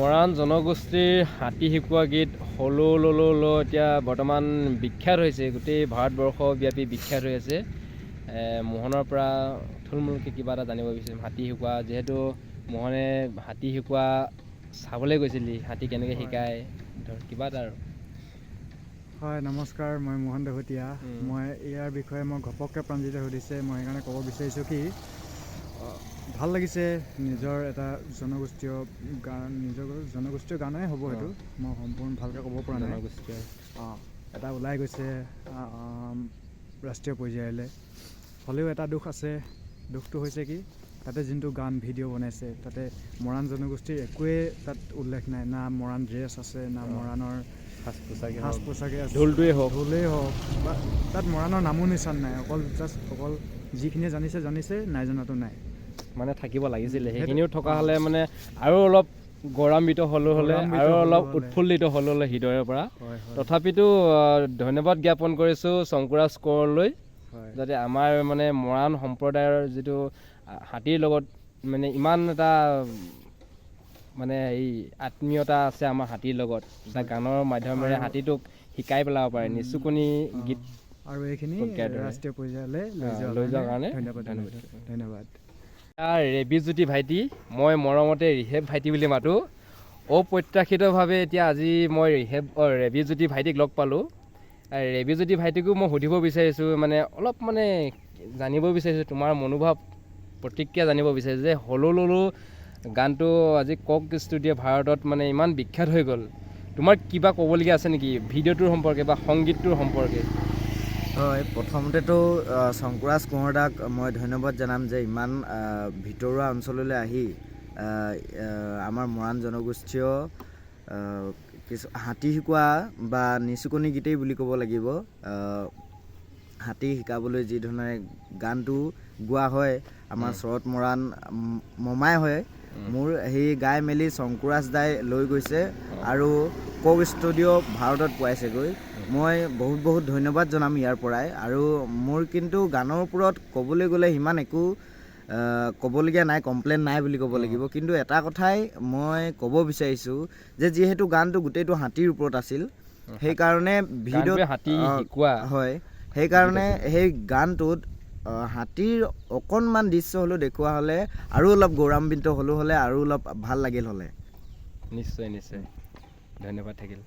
মৰাণ জনগোষ্ঠীৰ হাতী শিকোৱা গীত হলো ললো লো এতিয়া বৰ্তমান বিখ্যাত হৈছে, গোটেই ভাৰতবৰ্ষব্যাপী বিখ্যাত হৈ আছে। মোহনৰ পৰা থুলমূলকৈ কিবা এটা জানিব বিচাৰিম। হাতী শিকোৱা, যিহেতু মোহনে হাতী শিকোৱা চাবলৈ গৈছিলি, হাতী কেনেকৈ শিকায়, ধৰ কিবা এটা আৰু। হয়, নমস্কাৰ, মই মোহন দহোতীয়া। মই ইয়াৰ বিষয়ে মই ঘপককৈ প্ৰাঞ্জিতে সুধিছে, মই সেইকাৰণে ক'ব বিচাৰিছোঁ কি ভাল লাগিছে। নিজৰ এটা জনগোষ্ঠীয় গান, নিজৰ জনগোষ্ঠীয় গানেই হ'ব সেইটো, মই সম্পূৰ্ণ ভালকৈ ক'ব পৰা নাই। এটা ওলাই গৈছে ৰাষ্ট্ৰীয় পৰ্যায়লৈ, হ'লেও এটা দুখ আছে। দুখটো হৈছে কি, তাতে যোনটো গান ভিডিঅ' বনাইছে, তাতে মৰাণ জনগোষ্ঠীৰ একোৱেই তাত উল্লেখ নাই। না মৰাণ ড্ৰেছ আছে, না মৰাণৰ সাজ পোছাকে আছে, ঢোলেই হওক বা তাত মৰাণৰ নামো নিচান নাই। অকল যিখিনিয়ে জানিছে, নাই জনাটো নাই। মানে থাকিব লাগিছিলে, সেইখিনিও থকা হ'লে মানে আৰু অলপ গৌৰৱান্বিত হ'লে আৰু অলপ উৎফুল্লিত হ'লে হৃদয়ৰ পৰা। তথাপিতো ধন্যবাদ জ্ঞাপন কৰিছোঁ শংকুৰাজ কোঁৱৰলৈ, যাতে আমাৰ মানে মৰাণ সম্প্ৰদায়ৰ যিটো হাতীৰ লগত মানে ইমান এটা মানে এই আত্মীয়তা আছে আমাৰ হাতীৰ লগত, এটা গানৰ মাধ্যমেৰে হাতীটোক শিকাই পেলাব পাৰে নিচুকনি গীত, আৰু এইখিনি ৰাষ্ট্ৰীয় পৰ্যায়লৈ লৈ যোৱাৰ কাৰণে ধন্যবাদ। ৰেবিজ্যোতি ভাইটি, মই মৰমতে ৰিহেব ভাইটি বুলি মাতোঁ। অপ্ৰত্যাশিতভাৱে এতিয়া আজি মই ৰেবিজ্যোতি ভাইটিক লগ পালোঁ। ৰেবিজ্যোতি ভাইটিকো মই সুধিব বিচাৰিছোঁ, মানে অলপ মানে জানিব বিচাৰিছোঁ তোমাৰ মনোভাৱ, প্ৰতিক্ৰিয়া জানিব বিচাৰিছোঁ যে হলো ললো গানটো আজি কক ষ্টুডিঅ' ভাৰতত মানে ইমান বিখ্যাত হৈ গ'ল। তোমাৰ কিবা ক'বলগীয়া আছে নেকি ভিডিঅ'টোৰ সম্পৰ্কে বা সংগীতটোৰ সম্পৰ্কে? হয়, প্ৰথমতেতো শংকুৰাজ কোঁৱৰ দাক মই ধন্যবাদ জনাম যে ইমান ভিতৰুৱা অঞ্চললৈ আহি আমাৰ মৰাণ জনগোষ্ঠীয় হাতী শিকোৱা বা নিচুকনি গীতেই বুলি ক'ব লাগিব, হাতী শিকাবলৈ যি ধৰণে গানটো গোৱা হয়, আমাৰ শৰৎ মৰাণ মমাই হয় মোৰ, সেই গাই মেলি শংকুৰাজ দাই লৈ গৈছে আৰু কক ষ্টুডিঅ' ভাৰতত পোৱাইছেগৈ। মই বহুত ধন্যবাদ জনাম ইয়াৰ পৰাই। আৰু মোৰ কিন্তু গানৰ ওপৰত ক'বলৈ গ'লে সিমান একো ক'বলগীয়া নাই, কমপ্লেইন নাই বুলি ক'ব লাগিব। কিন্তু এটা কথাই মই ক'ব বিচাৰিছোঁ যে যিহেতু গানটো গোটেইটো হাতীৰ ওপৰত আছিল, সেইকাৰণে ভিডিঅ'ত হয়, সেইকাৰণে সেই গানটোত হাতীৰ অকণমান দৃশ্য হ'লেও দেখুওৱা হ'লে আৰু অলপ গৌৰৱান্বিত হ'লে আৰু অলপ ভাল লাগিল হ'লে। নিশ্চয় ধন্যবাদ থাকিল।